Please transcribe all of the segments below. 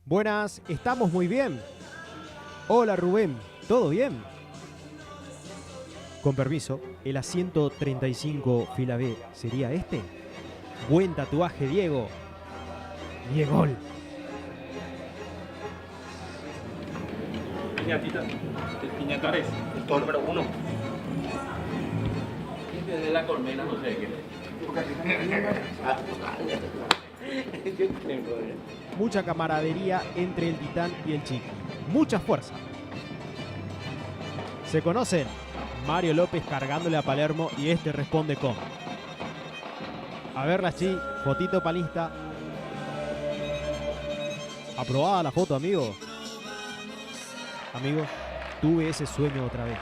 Buenas, estamos muy bien. Hola Rubén, ¿todo bien? Con permiso, el asiento 35 fila B, ¿sería este? Buen tatuaje, Diego. Diegol. Piñatita, el piñatares, el todo número 1. Desde la colmena, no sé qué. Mucha camaradería entre el Titán y el Chiqui. Mucha fuerza. Se conocen. Mario López cargándole a Palermo y este responde con: a ver la Chi, fotito palista. Aprobada la foto, amigo. Amigos, tuve ese sueño otra vez.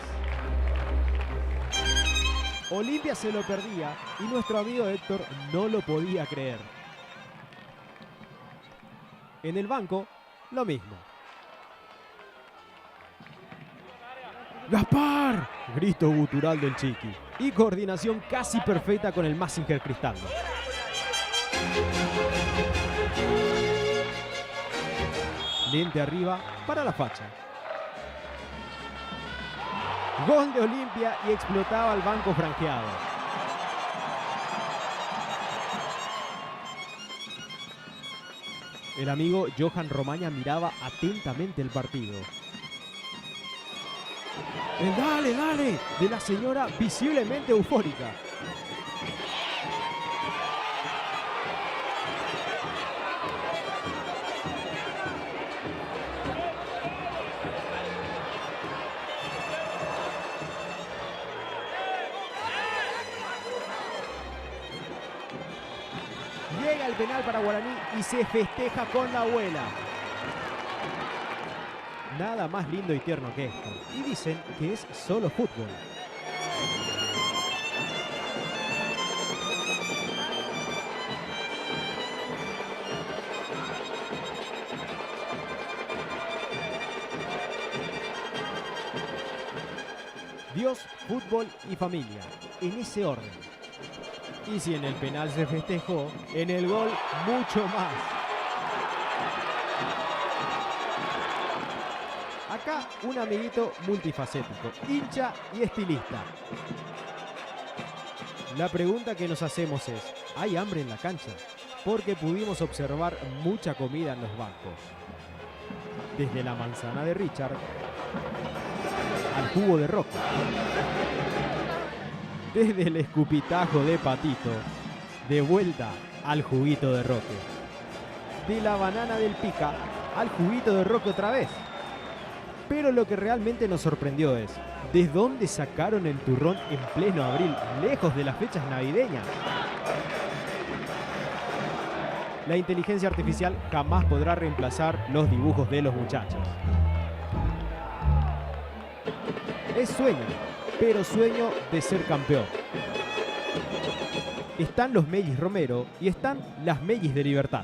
Olimpia se lo perdía y nuestro amigo Héctor no lo podía creer. En el banco, lo mismo. ¡Gaspar! Grito gutural del Chiqui. Y coordinación casi perfecta con el Mazinger Cristaldo. Lente arriba para la facha. Gol de Olimpia y explotaba el banco franqueado. El amigo Johan Romaña miraba atentamente el partido. El dale, dale, de la señora visiblemente eufórica. Llega el penal para Guaraní y se festeja con la abuela. Nada más lindo y tierno que esto. Y dicen que es solo fútbol. Dios, fútbol y familia. En ese orden. Y si en el penal se festejó, en el gol mucho más. Acá un amiguito multifacético, hincha y estilista. La pregunta que nos hacemos es, ¿hay hambre en la cancha? Porque pudimos observar mucha comida en los bancos. Desde la manzana de Richard al jugo de Roque. Desde el escupitajo de Patito, de vuelta al juguito de Roque. De la banana del Pica al juguito de Roque otra vez. Pero lo que realmente nos sorprendió es, ¿de dónde sacaron el turrón en pleno abril, lejos de las fechas navideñas? La inteligencia artificial jamás podrá reemplazar los dibujos de los muchachos. Es sueño, pero sueño de ser campeón. Están los Mellis Romero y están las Mellis de Libertad.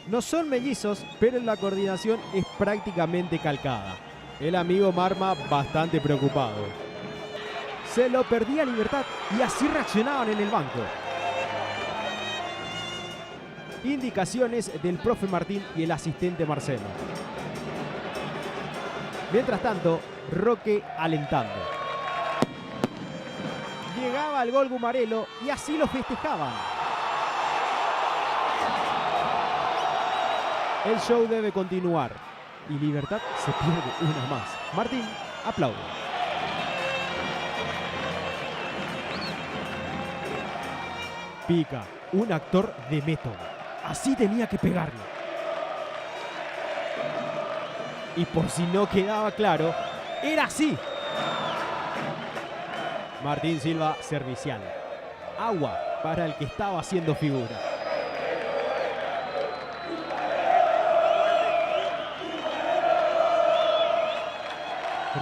No son mellizos, pero la coordinación es prácticamente calcada. El amigo Marma bastante preocupado. Se lo perdía Libertad y así reaccionaban en el banco. Indicaciones del profe Martín y el asistente Marcelo. Mientras tanto, Roque alentando. Llegaba el gol Gumarelo y así lo festejaban. El show debe continuar. Y Libertad se pierde una más. Martín aplaude. Pica, un actor de método. Así tenía que pegarle. Y por si no quedaba claro, era así. Martín Silva servicial. Agua para el que estaba haciendo figura.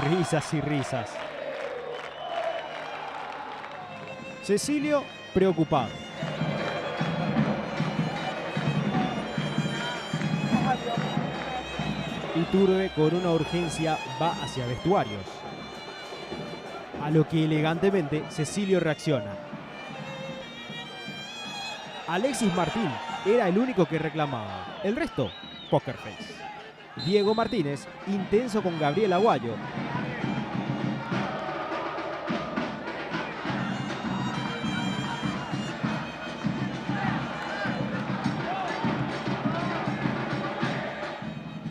Risas y risas. Cecilio preocupado. Iturbe con una urgencia va hacia vestuarios. A lo que elegantemente Cecilio reacciona. Alexis Martín era el único que reclamaba. El resto, poker face. Diego Martínez, intenso con Gabriel Aguayo.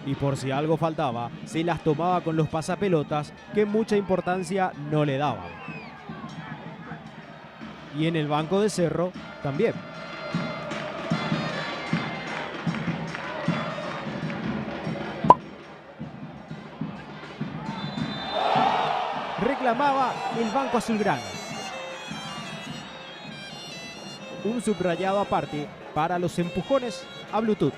Y por si algo faltaba, se las tomaba con los pasapelotas que mucha importancia no le daban. Y en el banco de Cerro también. Reclamaba el banco azulgrana. Un subrayado aparte para los empujones a Bluetooth.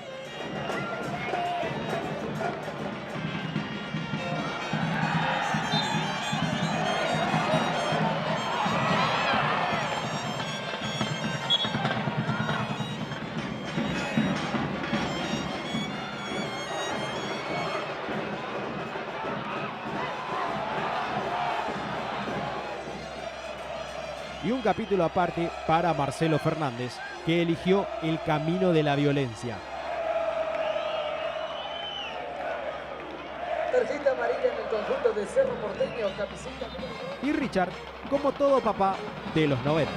Y un capítulo aparte para Marcelo Fernández, que eligió el camino de la violencia. Tarjeta amarilla en el conjunto de Cerro Porteño, camiseta. Y Richard, como todo papá de los 90.